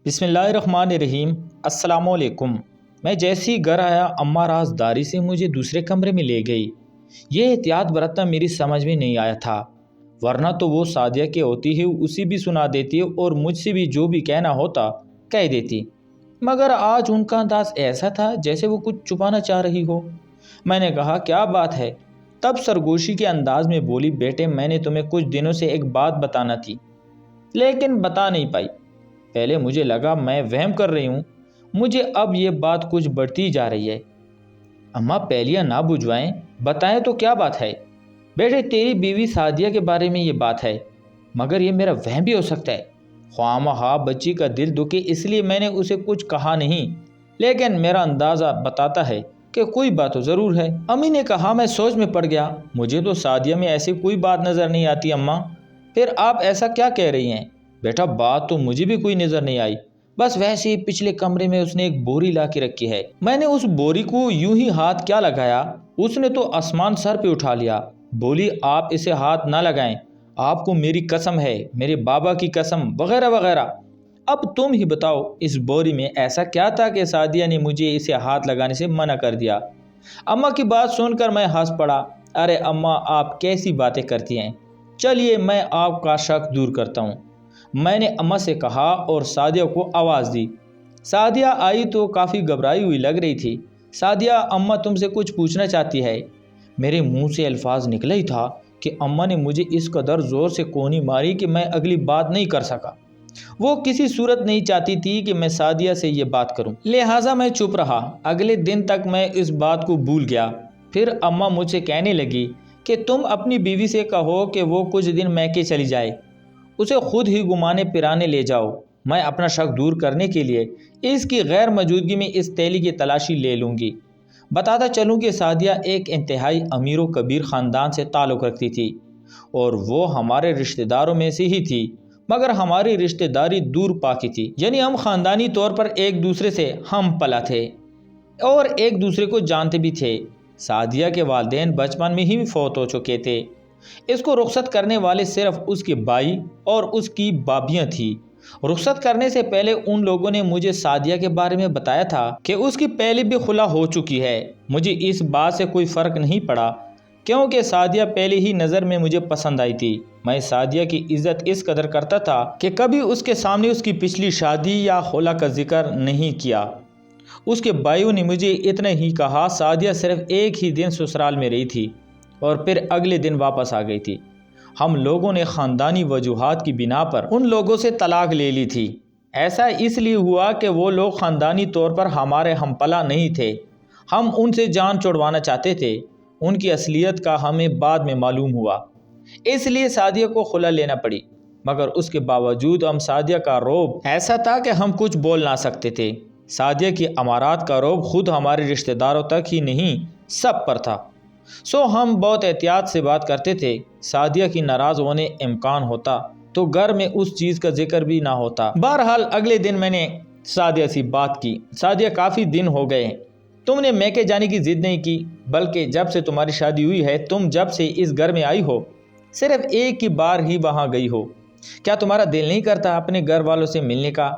بسم اللہ الرحمن الرحیم۔ السلام علیکم۔ میں جیسی گھر آیا اماں رازداری سے مجھے دوسرے کمرے میں لے گئی۔ یہ احتیاط برتنا میری سمجھ میں نہیں آیا تھا، ورنہ تو وہ سعدیہ کے ہوتی ہے اسی بھی سنا دیتی اور مجھ سے بھی جو بھی کہنا ہوتا کہہ دیتی، مگر آج ان کا انداز ایسا تھا جیسے وہ کچھ چھپانا چاہ رہی ہو۔ میں نے کہا کیا بات ہے؟ تب سرگوشی کے انداز میں بولی، بیٹے میں نے تمہیں کچھ دنوں سے ایک بات بتانا تھی لیکن بتا نہیں پائی۔ پہلے مجھے لگا میں وہم کر رہی ہوں، مجھے اب یہ بات کچھ بڑھتی جا رہی ہے۔ اماں پہلیاں نہ بجھوائیں، بتائیں تو کیا بات ہے؟ بیٹے تیری بیوی سعدیہ کے بارے میں یہ بات ہے، مگر یہ میرا وہم بھی ہو سکتا ہے۔ خواہ بچی کا دل دکھے اس لیے میں نے اسے کچھ کہا نہیں، لیکن میرا اندازہ بتاتا ہے کہ کوئی بات تو ضرور ہے۔ امی نے کہا۔ میں سوچ میں پڑ گیا، مجھے تو سعدیہ میں ایسی کوئی بات نظر نہیں آتی اماں، پھر آپ ایسا کیا کہہ رہی ہیں؟ بیٹا بات تو مجھے بھی کوئی نظر نہیں آئی، بس ویسے ہی پچھلے کمرے میں اس نے ایک بوری لا کے رکھی ہے، میں نے اس بوری کو یوں ہی ہاتھ کیا لگایا، اس نے تو آسمان سر پہ اٹھا لیا۔ بولی آپ اسے ہاتھ نہ لگائیں، آپ کو میری قسم ہے، میرے بابا کی قسم، وغیرہ وغیرہ۔ اب تم ہی بتاؤ اس بوری میں ایسا کیا تھا کہ سعدیہ نے مجھے اسے ہاتھ لگانے سے منع کر دیا؟ اماں کی بات سن کر میں ہنس پڑا۔ ارے اماں آپ کیسی باتیں کرتی ہیں، چلیے میں آپ کا شک دور کرتا ہوں۔ میں نے اماں سے کہا اور سعدیہ کو آواز دی۔ سعدیہ آئی تو کافی گھبرائی ہوئی لگ رہی تھی۔ سعدیہ اماں تم سے کچھ پوچھنا چاہتی ہے۔ میرے منہ سے الفاظ نکلا ہی تھا کہ اماں نے مجھے اس قدر زور سے کونی ماری کہ میں اگلی بات نہیں کر سکا۔ وہ کسی صورت نہیں چاہتی تھی کہ میں سعدیہ سے یہ بات کروں، لہٰذا میں چپ رہا۔ اگلے دن تک میں اس بات کو بھول گیا۔ پھر اماں مجھ سے کہنے لگی کہ تم اپنی بیوی سے کہو کہ وہ کچھ دن میکے چلی جائے، اسے خود ہی گھمانے پھرانے لے جاؤ، میں اپنا شک دور کرنے کے لیے اس کی غیر موجودگی میں اس تیلی کی تلاشی لے لوں گی۔ بتاتا چلوں کہ سعدیہ ایک انتہائی امیر و کبیر خاندان سے تعلق رکھتی تھی اور وہ ہمارے رشتہ داروں میں سے ہی تھی، مگر ہماری رشتہ داری دور پاکی تھی، یعنی ہم خاندانی طور پر ایک دوسرے سے ہم پلا تھے اور ایک دوسرے کو جانتے بھی تھے۔ سعدیہ کے والدین بچپن میں ہی فوت ہو چکے تھے، اس کو رخصت کرنے والے صرف اس کے بھائی اور اس کی بابیاں تھیں۔ رخصت کرنے سے پہلے ان لوگوں نے مجھے سعدیہ کے بارے میں بتایا تھا کہ اس کی پہلے بھی خلا ہو چکی ہے۔ مجھے اس بات سے کوئی فرق نہیں پڑا کیونکہ سعدیہ پہلے ہی نظر میں مجھے پسند آئی تھی۔ میں سعدیہ کی عزت اس قدر کرتا تھا کہ کبھی اس کے سامنے اس کی پچھلی شادی یا خلا کا ذکر نہیں کیا۔ اس کے بھائیوں نے مجھے اتنا ہی کہا، سعدیہ صرف ایک ہی دن سسرال میں رہی تھی اور پھر اگلے دن واپس آ گئی تھی۔ ہم لوگوں نے خاندانی وجوہات کی بنا پر ان لوگوں سے طلاق لے لی تھی۔ ایسا اس لیے ہوا کہ وہ لوگ خاندانی طور پر ہمارے ہم پلا نہیں تھے، ہم ان سے جان چھڑوانا چاہتے تھے۔ ان کی اصلیت کا ہمیں بعد میں معلوم ہوا، اس لیے سعدیہ کو خلا لینا پڑی، مگر اس کے باوجود ہم سعدیہ کا رعب ایسا تھا کہ ہم کچھ بول نہ سکتے تھے۔ سعدیہ کی امارات کا رعب خود ہمارے رشتہ داروں تک ہی نہیں سب پر تھا، سو ہم بہت احتیاط سے بات کرتے تھے۔ سعدیہ کی ناراض ہونے امکان ہوتا تو گھر میں اس چیز کا ذکر بھی نہ ہوتا۔ بہرحال اگلے دن میں نے سعدیہ سے بات کی۔ سعدیہ کافی دن ہو گئے تم نے میکے جانے کی ضد نہیں کی، بلکہ جب سے تمہاری شادی ہوئی ہے، تم جب سے اس گھر میں آئی ہو صرف ایک ہی بار ہی وہاں گئی ہو۔ کیا تمہارا دل نہیں کرتا اپنے گھر والوں سے ملنے کا؟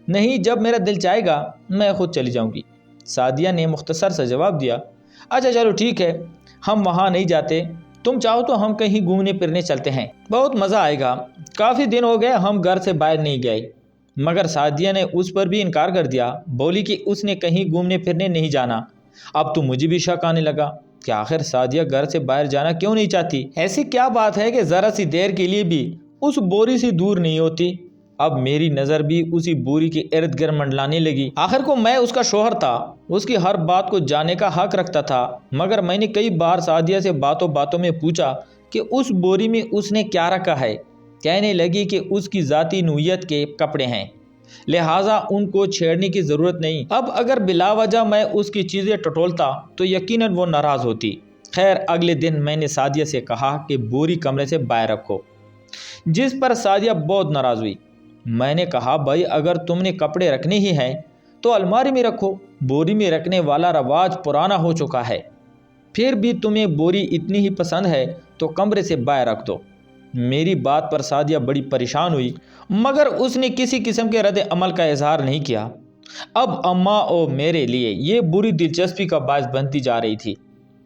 نہیں، جب میرا دل چاہے گا میں خود چلی جاؤں گی، سعدیہ نے مختصر سا جواب دیا۔ اچھا چلو ٹھیک ہے، ہم وہاں نہیں جاتے، تم چاہو تو ہم کہیں گھومنے پھرنے چلتے ہیں، بہت مزہ آئے گا۔ کافی دن ہو گئے ہم گھر سے باہر نہیں گئے، مگر سعدیہ نے اس پر بھی انکار کر دیا، بولی کہ اس نے کہیں گھومنے پھرنے نہیں جانا۔ اب تو مجھے بھی شک آنے لگا کہ آخر سعدیہ گھر سے باہر جانا کیوں نہیں چاہتی؟ ایسی کیا بات ہے کہ ذرا سی دیر کے لیے بھی اس بوری سے دور نہیں ہوتی؟ اب میری نظر بھی اسی بوری کے ارد گرد منڈلانے لگی۔ آخر کو میں اس کا شوہر تھا، اس کی ہر بات کو جاننے کا حق رکھتا تھا، مگر میں نے کئی بار سعدیہ سے باتوں باتوں میں پوچھا کہ اس بوری میں اس نے کیا رکھا ہے۔ کہنے لگی کہ اس کی ذاتی نوعیت کے کپڑے ہیں، لہٰذا ان کو چھیڑنے کی ضرورت نہیں۔ اب اگر بلا وجہ میں اس کی چیزیں ٹٹولتا تو یقیناً وہ ناراض ہوتی۔ خیر اگلے دن میں نے سعدیہ سے کہا کہ بوری کمرے سے باہر رکھو، جس پر سعدیہ بہت ناراض ہوئی۔ میں نے کہا بھائی اگر تم نے کپڑے رکھنے ہی ہیں تو الماری میں رکھو، بوری میں رکھنے والا رواج پرانا ہو چکا ہے، پھر بھی تمہیں بوری اتنی ہی پسند ہے تو کمرے سے باہر رکھ دو۔ میری بات پر سعدیہ بڑی پریشان ہوئی، مگر اس نے کسی قسم کے رد عمل کا اظہار نہیں کیا۔ اب اماں اور میرے لیے یہ بری دلچسپی کا باعث بنتی جا رہی تھی۔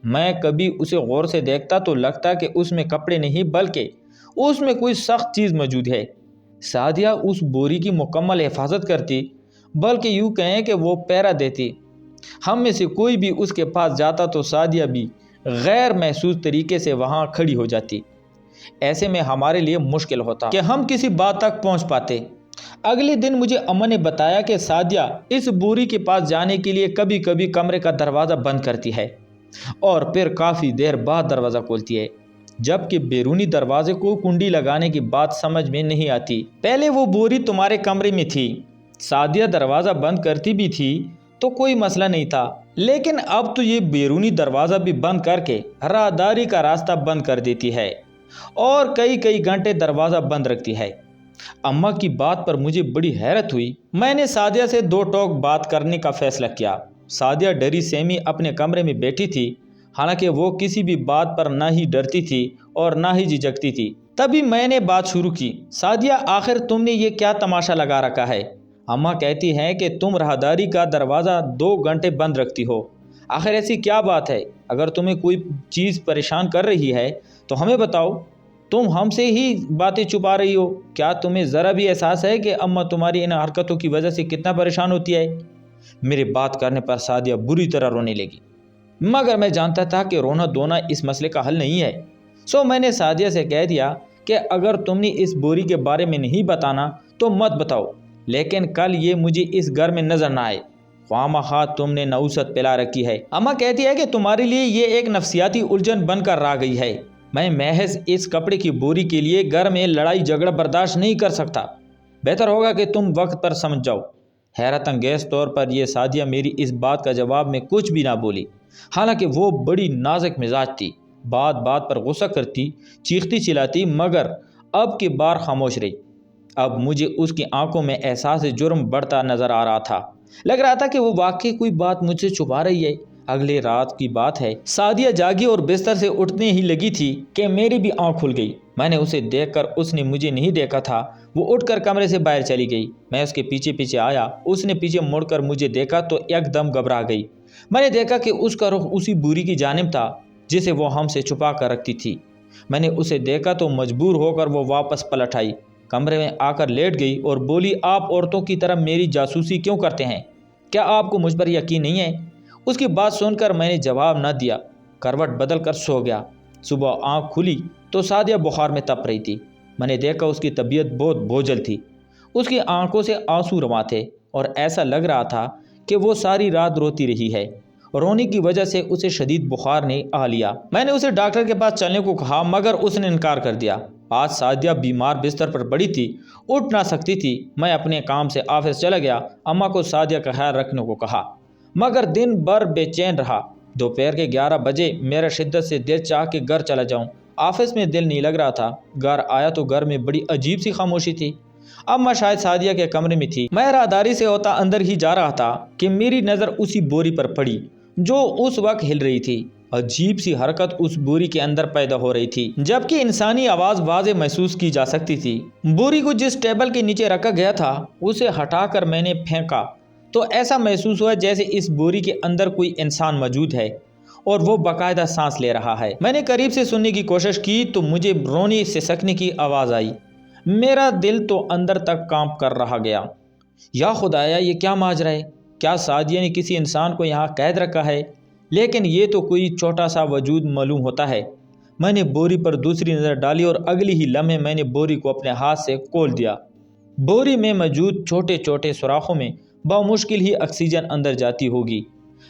میں کبھی اسے غور سے دیکھتا تو لگتا کہ اس میں کپڑے نہیں بلکہ اس میں کوئی سخت چیز موجود ہے۔ سعدیہ اس بوری کی مکمل حفاظت کرتی، بلکہ یوں کہیں کہ وہ پہرا دیتی۔ ہم میں سے کوئی بھی اس کے پاس جاتا تو سعدیہ بھی غیر محسوس طریقے سے وہاں کھڑی ہو جاتی۔ ایسے میں ہمارے لیے مشکل ہوتا کہ ہم کسی بات تک پہنچ پاتے۔ اگلے دن مجھے اماں نے بتایا کہ سعدیہ اس بوری کے پاس جانے کے لیے کبھی کبھی کمرے کا دروازہ بند کرتی ہے اور پھر کافی دیر بعد دروازہ کھولتی ہے، جبکہ بیرونی دروازے کو کنڈی لگانے کی بات سمجھ میں نہیں آتی۔ پہلے وہ بوری تمہارے کمرے میں تھی، سعدیہ دروازہ بند کرتی بھی تھی تو کوئی مسئلہ نہیں تھا، لیکن اب تو یہ بیرونی دروازہ بھی بند کر کے راہداری کا راستہ بند کر دیتی ہے اور کئی گھنٹے دروازہ بند رکھتی ہے۔ اماں کی بات پر مجھے بڑی حیرت ہوئی۔ میں نے سعدیہ سے دو ٹوک بات کرنے کا فیصلہ کیا۔ سعدیہ ڈری سہمی اپنے کمرے میں بیٹھی تھی، حالانکہ وہ کسی بھی بات پر نہ ہی ڈرتی تھی اور نہ ہی جھجکتی تھی۔ تبھی میں نے بات شروع کی، سعدیہ آخر تم نے یہ کیا تماشا لگا رکھا ہے؟ اماں کہتی ہیں کہ تم راہداری کا دروازہ 2 گھنٹے بند رکھتی ہو، آخر ایسی کیا بات ہے؟ اگر تمہیں کوئی چیز پریشان کر رہی ہے تو ہمیں بتاؤ، تم ہم سے ہی باتیں چھپا رہی ہو۔ کیا تمہیں ذرا بھی احساس ہے کہ اماں تمہاری ان حرکتوں کی وجہ سے کتنا پریشان ہوتی ہے؟ میرے بات کرنے پر سعدیہ بری طرح رونے لگی، مگر میں جانتا تھا کہ رونا دھونا اس مسئلے کا حل نہیں ہے۔ سو میں نے سعدیہ سے کہہ دیا کہ اگر تم نے اس بوری کے بارے میں نہیں بتانا تو مت بتاؤ، لیکن کل یہ مجھے اس گھر میں نظر نہ آئے۔ خواہ تم نے نحوست پلا رکھی ہے۔ اماں کہتی ہے کہ تمہارے لیے یہ ایک نفسیاتی الجھن بن کر رہ گئی ہے۔ میں محض اس کپڑے کی بوری کے لیے گھر میں لڑائی جھگڑا برداشت نہیں کر سکتا۔ بہتر ہوگا کہ تم وقت پر سمجھ جاؤ۔ حیرت انگیز طور پر یہ سعدیہ میری اس بات کا جواب میں کچھ بھی نہ بولی، حالانکہ وہ بڑی نازک مزاج تھی، بات بات پر غصہ کرتی، چیختی چلاتی، مگر اب کی بار خاموش رہی۔ اب مجھے اس کی آنکھوں میں احساس جرم بڑھتا نظر آ رہا تھا۔ لگ رہا تھا کہ وہ واقعی کوئی بات مجھ سے چھپا رہی ہے۔ اگلے رات کی بات ہے، سعدیہ جاگی اور بستر سے اٹھنے ہی لگی تھی کہ میری بھی آنکھ کھل گئی۔ میں نے اسے دیکھ کر، اس نے مجھے نہیں دیکھا تھا، وہ اٹھ کر کمرے سے باہر چلی گئی۔ میں اس کے پیچھے پیچھے آیا، اس نے پیچھے مڑ کر مجھے دیکھا تو ایک دم گھبرا گئی۔ میں نے دیکھا کہ اس کا رخ اسی بوری کی جانب تھا جسے وہ ہم سے چھپا کر رکھتی تھی۔ میں نے اسے دیکھا تو مجبور ہو کر وہ واپس پلٹ آئی، کمرے میں آ کر لیٹ گئی اور بولی، آپ عورتوں کی طرح میری جاسوسی کیوں کرتے ہیں؟ کیا آپ کو مجھ پر یقین نہیں ہے؟ اس کی بات سن کر میں نے جواب نہ دیا، کروٹ بدل کر سو گیا۔ صبح آنکھ کھلی تو سعدیہ بخار میں تپ رہی تھی۔ میں نے دیکھا اس کی طبیعت بہت بوجھل تھی، اس کی آنکھوں سے آنسو رواں تھے اور ایسا لگ رہا تھا کہ وہ ساری رات روتی رہی ہے۔ رونے کی وجہ سے اسے شدید بخار نے آ لیا۔ میں نے اسے ڈاکٹر کے پاس چلنے کو کہا، مگر اس نے انکار کر دیا۔ آج سعدیہ بیمار بستر پر پڑی تھی، اٹھ نہ سکتی تھی۔ میں اپنے کام سے آفس چلا گیا، اماں کو سعدیہ کا خیال رکھنے کو کہا، مگر دن بھر بے چین رہا۔ دوپہر کے 11 بجے میرا شدت سے دل چاہ کہ گھر چلا جاؤں۔ آفس میں دل نہیں لگ رہا تھا۔ گھر آیا تو گھر میں بڑی عجیب سی خاموشی تھی۔ اماں شاید سعدیہ کے کمرے میں تھی۔ میں راہداری سے ہوتا اندر ہی جا رہا تھا کہ میری نظر اسی بوری پر پڑی جو اس وقت ہل رہی تھی۔ عجیب سی حرکت اس بوری کے اندر پیدا ہو رہی تھی، جبکہ انسانی آواز واضح محسوس کی جا سکتی تھی۔ بوری کو جس ٹیبل کے نیچے رکھا گیا تھا اسے ہٹا کر میں نے پھینکا تو ایسا محسوس ہوا جیسے اس بوری کے اندر کوئی انسان موجود ہے اور وہ باقاعدہ سانس لے رہا ہے۔ میں نے قریب سے سننے کی کوشش کی تو مجھے رونے سے سکنے کی آواز آئی۔ میرا دل تو اندر تک کانپ کر رہا گیا۔ یا خدایا، یہ کیا ماجرا ہے؟ کیا سعدیہ نے کسی انسان کو یہاں قید رکھا ہے؟ لیکن یہ تو کوئی چھوٹا سا وجود معلوم ہوتا ہے۔ میں نے بوری پر دوسری نظر ڈالی اور اگلی ہی لمحے میں نے بوری کو اپنے ہاتھ سے کھول دیا۔ بوری میں موجود چھوٹے چھوٹے سوراخوں میں بمشکل ہی آکسیجن اندر جاتی ہوگی۔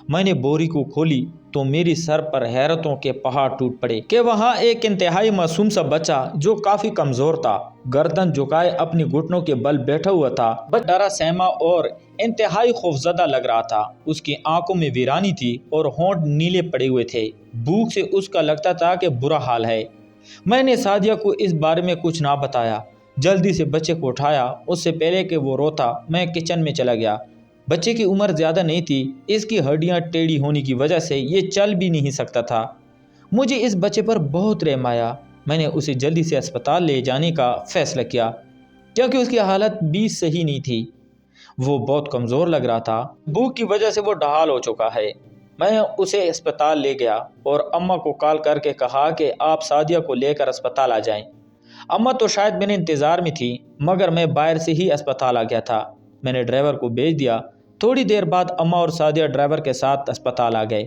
میں نے بوری کو کھولی تو میری سر پر حیرتوں کے پہاڑ ٹوٹ پڑے کہ وہاں ایک انتہائی معصوم سا بچہ جو کافی کمزور تھا، گردن جھکائے اپنی گھٹنوں کے بل بیٹھا ہوا تھا، ڈرا سہما اور انتہائی خوفزدہ لگ رہا تھا۔ اس کی آنکھوں میں ویرانی تھی اور ہونٹ نیلے پڑے ہوئے تھے۔ بھوک سے اس کا لگتا تھا کہ برا حال ہے۔ میں نے سعدیہ کو اس بارے میں کچھ نہ بتایا، جلدی سے بچے کو اٹھایا۔ اس سے پہلے کہ وہ روتا میں کچن میں چلا گیا۔ بچے کی عمر زیادہ نہیں تھی، اس کی ہڈیاں ٹیڑھی ہونے کی وجہ سے یہ چل بھی نہیں سکتا تھا۔ مجھے اس بچے پر بہت رحم آیا۔ میں نے اسے جلدی سے اسپتال لے جانے کا فیصلہ کیا کیونکہ اس کی حالت بھی صحیح نہیں تھی۔ وہ بہت کمزور لگ رہا تھا، بھوک کی وجہ سے وہ ڈھال ہو چکا ہے۔ میں اسے اسپتال لے گیا اور اماں کو کال کر کے کہا کہ آپ سعدیہ کو لے کر اسپتال آ جائیں۔ اماں تو شاید میرے انتظار میں تھی، مگر میں باہر سے ہی اسپتال آ گیا تھا۔ میں نے ڈرائیور کو بھیج دیا۔ تھوڑی دیر بعد اماں اور سعدیہ ڈرائیور کے ساتھ اسپتال آ گئے۔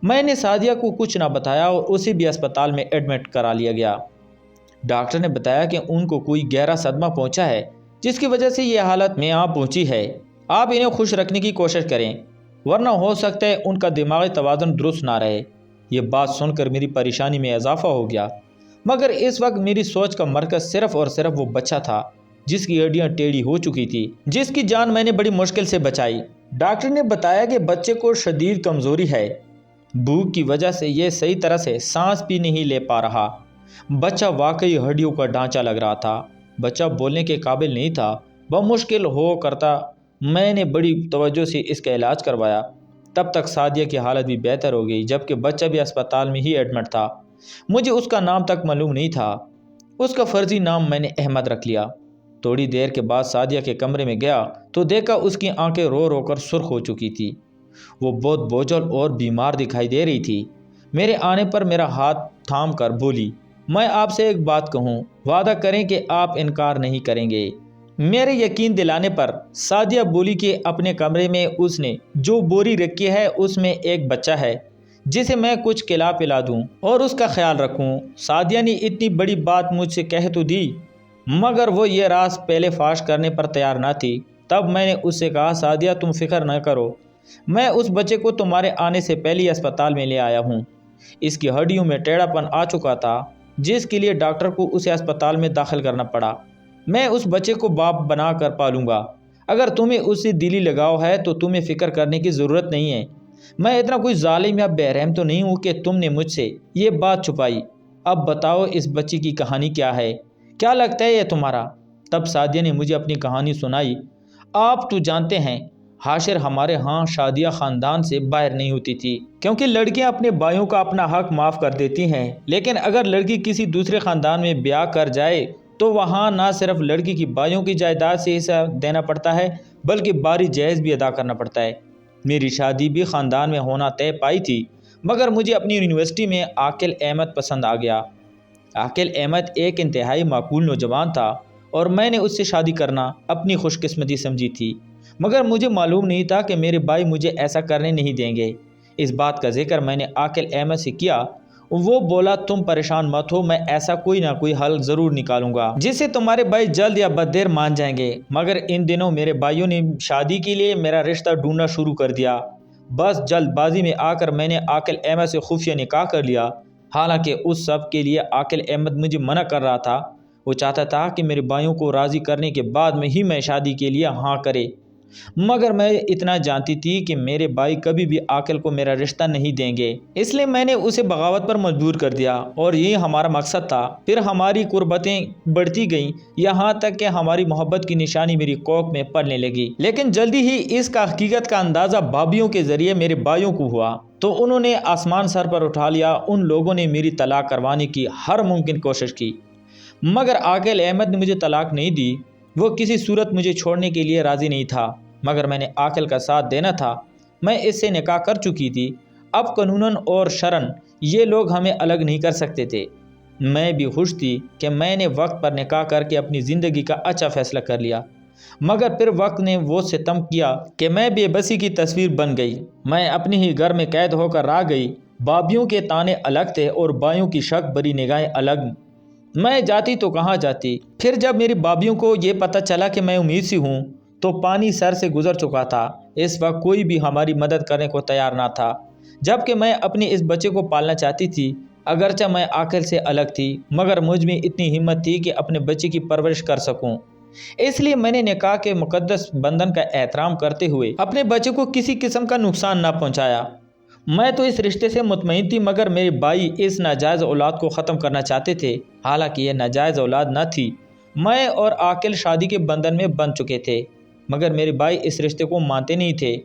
میں نے سعدیہ کو کچھ نہ بتایا اور اسے بھی اسپتال میں ایڈمٹ کرا لیا گیا۔ ڈاکٹر نے بتایا کہ ان کو کوئی گہرا صدمہ پہنچا ہے جس کی وجہ سے یہ حالت میں پہنچی ہے۔ آپ انہیں خوش رکھنے کی کوشش کریں، ورنہ ہو سکتا ہے ان کا دماغی توازن درست نہ رہے۔ یہ بات سن کر میری پریشانی میں اضافہ ہو گیا، مگر اس وقت میری سوچ کا مرکز صرف اور صرف وہ بچہ تھا جس کی ہڈیاں ٹیڑھی ہو چکی تھی، جس کی جان میں نے بڑی مشکل سے بچائی۔ ڈاکٹر نے بتایا کہ بچے کو شدید کمزوری ہے، بھوک کی وجہ سے یہ صحیح طرح سے سانس بھی نہیں لے پا رہا۔ بچہ واقعی ہڈیوں کا ڈھانچہ لگ رہا تھا، بچہ بولنے کے قابل نہیں تھا، بمشکل ہو کرتا۔ میں نے بڑی توجہ سے اس کا علاج کروایا۔ تب تک سعدیہ کی حالت بھی بہتر ہو گئی، جبکہ بچہ بھی اسپتال میں ہی ایڈمٹ تھا۔ مجھے اس کا نام تک معلوم نہیں تھا، اس کا فرضی نام میں نے احمد رکھ لیا۔ تھوڑی دیر کے بعد سعدیہ کے کمرے میں گیا تو دیکھا اس کی آنکھیں رو رو کر سرخ ہو چکی تھی۔ وہ بہت بوجھل اور بیمار دکھائی دے رہی تھی۔ میرے آنے پر میرا ہاتھ تھام کر بولی، میں آپ سے ایک بات کہوں، وعدہ کریں کہ آپ انکار نہیں کریں گے؟ میرے یقین دلانے پر سعدیہ بولی کہ اپنے کمرے میں اس نے جو بوری رکھی ہے اس میں ایک بچہ ہے جسے میں کچھ کھلا پلا دوں اور اس کا خیال رکھوں۔ سعدیہ نے اتنی بڑی بات مجھ سے کہہ تو دی، مگر وہ یہ راز پہلے فاش کرنے پر تیار نہ تھی۔ تب میں نے اس سے کہا، سعدیہ تم فکر نہ کرو، میں اس بچے کو تمہارے آنے سے پہلے ہی اسپتال میں لے آیا ہوں۔ اس کی ہڈیوں میں ٹیڑھا پن آ چکا تھا، جس کے لیے ڈاکٹر کو اسے اسپتال میں داخل کرنا پڑا۔ میں اس بچے کو باپ بنا کر پالوں گا۔ اگر تمہیں اس سے دلی لگاؤ ہے تو تمہیں فکر کرنے کی ضرورت نہیں ہے۔ میں اتنا کوئی ظالم یا بے رحم تو نہیں ہوں کہ تم نے مجھ سے یہ بات چھپائی۔ اب بتاؤ اس بچے کی کہانی کیا ہے؟ کیا لگتا ہے یہ تمہارا؟ تب سعدیہ نے مجھے اپنی کہانی سنائی۔ آپ تو جانتے ہیں حاشر ہمارے ہاں شادیہ خاندان سے باہر نہیں ہوتی تھی، کیونکہ لڑکیاں اپنے بھائیوں کا اپنا حق معاف کر دیتی ہیں، لیکن اگر لڑکی کسی دوسرے خاندان میں بیاہ کر جائے تو وہاں نہ صرف لڑکی کی بھائیوں کی جائیداد سے حصہ دینا پڑتا ہے بلکہ باری جہیز بھی ادا کرنا پڑتا ہے۔ میری شادی بھی خاندان میں ہونا طے پائی تھی، مگر مجھے اپنی یونیورسٹی میں عاقل احمد پسند آ گیا۔ عاقل احمد ایک انتہائی معقول نوجوان تھا اور میں نے اس سے شادی کرنا اپنی خوش قسمتی سمجھی تھی، مگر مجھے معلوم نہیں تھا کہ میرے بھائی مجھے ایسا کرنے نہیں دیں گے۔ اس بات کا ذکر میں نے عاقل احمد سے کیا۔ وہ بولا، تم پریشان مت ہو، میں ایسا کوئی نہ کوئی حل ضرور نکالوں گا جس سے تمہارے بھائی جلد یا بد دیر مان جائیں گے۔ مگر ان دنوں میرے بھائیوں نے شادی کے لیے میرا رشتہ ڈھونڈنا شروع کر دیا۔ بس جلد بازی میں آ کر میں نے عاقل احمد سے خفیہ نکاح کر لیا، حالانکہ اس سب کے لیے عاقل احمد مجھے منع کر رہا تھا۔ وہ چاہتا تھا کہ میرے بھائیوں کو راضی کرنے کے بعد میں ہی میں شادی کے لیے ہاں کرے، مگر میں اتنا جانتی تھی کہ میرے بھائی کبھی بھی عاقل کو میرا رشتہ نہیں دیں گے، اس لیے میں نے اسے بغاوت پر مجبور کر دیا اور یہی ہمارا مقصد تھا۔ پھر ہماری قربتیں بڑھتی گئیں، یہاں تک کہ ہماری محبت کی نشانی میری کوکھ میں پلنے لگی۔ لیکن جلدی ہی اس کا حقیقت کا اندازہ بھابھیوں کے ذریعے میرے بھائیوں کو ہوا، تو انہوں نے آسمان سر پر اٹھا لیا۔ ان لوگوں نے میری طلاق کروانے کی ہر ممکن کوشش کی، مگر عاقل احمد نے مجھے طلاق نہیں دی۔ وہ کسی صورت مجھے چھوڑنے کے لیے راضی نہیں تھا، مگر میں نے عاقل کا ساتھ دینا تھا۔ میں اس سے نکاح کر چکی تھی، اب قانوناً اور شرعاً یہ لوگ ہمیں الگ نہیں کر سکتے تھے۔ میں بھی خوش تھی کہ میں نے وقت پر نکاح کر کے اپنی زندگی کا اچھا فیصلہ کر لیا، مگر پھر وقت نے وہ ستم کیا کہ میں بے بسی کی تصویر بن گئی۔ میں اپنے ہی گھر میں قید ہو کر رہ گئی۔ بھابھیوں کے تانے الگ تھے اور بھائیوں کی شک بری نگاہیں الگ۔ میں جاتی تو کہاں جاتی؟ پھر جب میری بھابھیوں کو یہ پتہ چلا کہ میں امید سے ہوں تو پانی سر سے گزر چکا تھا۔ اس وقت کوئی بھی ہماری مدد کرنے کو تیار نہ تھا، جبکہ میں اپنے اس بچے کو پالنا چاہتی تھی۔ اگرچہ میں عاقل سے الگ تھی، مگر مجھ میں اتنی ہمت تھی کہ اپنے بچے کی پرورش کر سکوں۔ اس لیے میں نے نکاح کے مقدس بندھن کا احترام کرتے ہوئے اپنے بچے کو کسی قسم کا نقصان نہ پہنچایا۔ میں تو اس رشتے سے مطمئن تھی، مگر میرے بھائی اس ناجائز اولاد کو ختم کرنا چاہتے تھے، حالانکہ یہ ناجائز اولاد نہ تھی۔ میں اور عاقل شادی کے بندھن میں بندھ چکے تھے، مگر میرے بھائی اس رشتے کو مانتے نہیں تھے۔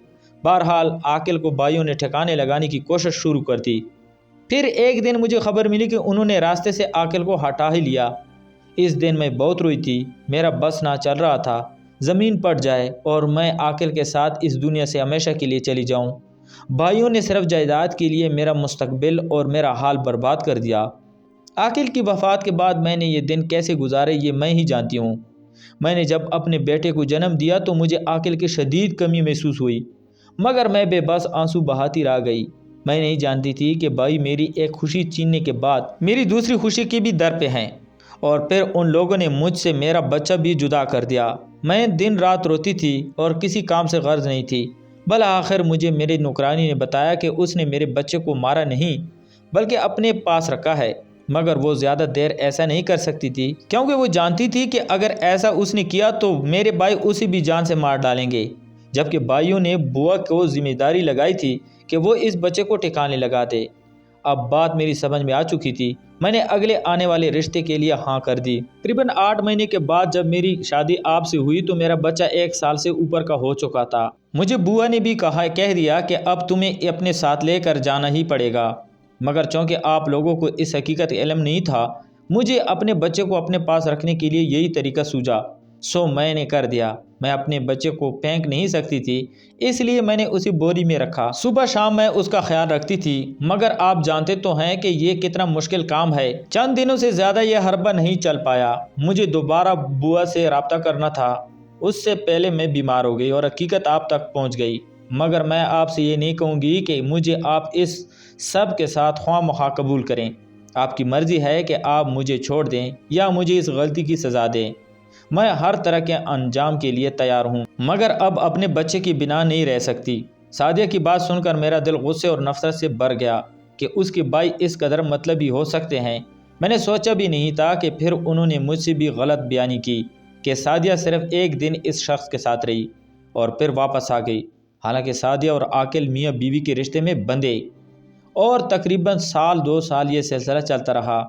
بہرحال عاقل کو بھائیوں نے ٹھکانے لگانے کی کوشش شروع کر دی۔ پھر ایک دن مجھے خبر ملی کہ انہوں نے راستے سے عاقل کو ہٹا ہی لیا۔ اس دن میں بہت روئی تھی، میرا بس نہ چل رہا تھا زمین پٹ جائے اور میں عاقل کے ساتھ اس دنیا سے ہمیشہ کے لیے چلی جاؤں۔ بھائیوں نے صرف جائیداد کے لیے میرا مستقبل اور میرا حال برباد کر دیا۔ عاقل کی وفات کے بعد میں نے یہ دن کیسے گزارے یہ میں ہی جانتی ہوں۔ میں نے جب اپنے بیٹے کو جنم دیا تو مجھے عاقل کی شدید کمی محسوس ہوئی، مگر میں بے بس آنسو بہاتی رہ گئی۔ میں نہیں جانتی تھی کہ بھائی میری ایک خوشی چھیننے کے بعد میری دوسری خوشی کی بھی در پہ ہیں، اور پھر ان لوگوں نے مجھ سے میرا بچہ بھی جدا کر دیا۔ میں دن رات روتی تھی اور کسی کام سے غرض نہیں تھی۔ بالآخر مجھے میرے نوکرانی نے بتایا کہ اس نے میرے بچے کو مارا نہیں بلکہ اپنے پاس رکھا ہے، مگر وہ زیادہ دیر ایسا نہیں کر سکتی تھی کیونکہ وہ جانتی تھی کہ اگر ایسا اس نے کیا تو میرے بھائی اسے بھی جان سے مار ڈالیں گے، جبکہ بھائیوں نے بوا کو ذمہ داری لگائی تھی کہ وہ اس بچے کو ٹھکانے لگا دے۔ اب بات میری سمجھ میں آ چکی تھی، میں نے اگلے آنے والے رشتے کے لیے ہاں کر دی۔ تقریباً 8 مہینے کے بعد جب میری شادی آپ سے ہوئی تو میرا بچہ 1 سال سے اوپر کا ہو چکا تھا۔ مجھے بوا نے بھی کہہ دیا کہ اب تمہیں اپنے ساتھ لے کر جانا ہی پڑے گا، مگر چونکہ آپ لوگوں کو اس حقیقت علم نہیں تھا، مجھے اپنے بچے کو اپنے پاس رکھنے کے لیے یہی طریقہ سوجا، سو میں نے کر دیا۔ میں اپنے بچے کو پھینک نہیں سکتی تھی، اس لیے میں نے اسے بوری میں رکھا۔ صبح شام میں اس کا خیال رکھتی تھی، مگر آپ جانتے تو ہیں کہ یہ کتنا مشکل کام ہے۔ چند دنوں سے زیادہ یہ حربہ نہیں چل پایا۔ مجھے دوبارہ بوا سے رابطہ کرنا تھا، اس سے پہلے میں بیمار ہو گئی اور حقیقت آپ تک پہنچ گئی، مگر میں آپ سے یہ نہیں کہوں گی کہ مجھے آپ اس سب کے ساتھ خواہ مخواہ قبول کریں۔ آپ کی مرضی ہے کہ آپ مجھے چھوڑ دیں یا مجھے اس غلطی کی سزا دیں، میں ہر طرح کے انجام کے لیے تیار ہوں، مگر اب اپنے بچے کی بنا نہیں رہ سکتی۔ سعدیہ کی بات سن کر میرا دل غصے اور نفرت سے بھر گیا کہ اس کے بھائی اس قدر مطلبی ہو سکتے ہیں۔ میں نے سوچا بھی نہیں تھا کہ پھر انہوں نے مجھ سے بھی غلط بیانی کی کہ سعدیہ صرف ایک دن اس شخص کے ساتھ رہی اور پھر واپس آ گئی، حالانکہ سعدیہ اور عاقل میاں بیوی کے رشتے میں بندھے، اور تقریباً 2 سال یہ سلسلہ چلتا رہا۔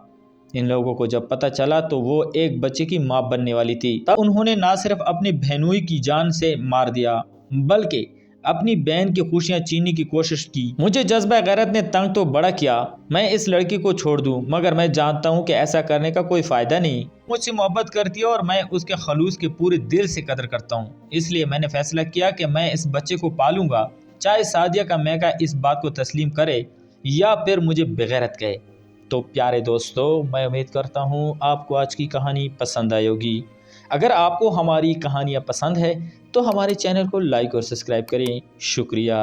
ان لوگوں کو جب پتہ چلا تو وہ ایک بچے کی ماں بننے والی تھی، تب انہوں نے نہ صرف اپنی بہنوئی کی جان سے مار دیا بلکہ اپنی بہن کی خوشیاں چھیننے کی کوشش کی۔ مجھے جذبہ غیرت نے تنگ تو بڑا کیا، میں اس لڑکی کو چھوڑ دوں، مگر میں جانتا ہوں کہ ایسا کرنے کا کوئی فائدہ نہیں۔ مجھ سے محبت کرتی ہے اور میں اس کے خلوص کے پورے دل سے قدر کرتا ہوں، اس لیے میں نے فیصلہ کیا کہ میں اس بچے کو پالوں گا، چاہے سعدیہ کا میکا اس بات کو تسلیم کرے یا پھر مجھے بغیرت کہے۔ تو پیارے دوستو، میں امید کرتا ہوں آپ کو آج کی کہانی پسند آئی ہوگی۔ اگر آپ کو ہماری کہانیاں پسند ہے تو ہمارے چینل کو لائک اور سبسکرائب کریں۔ شکریہ۔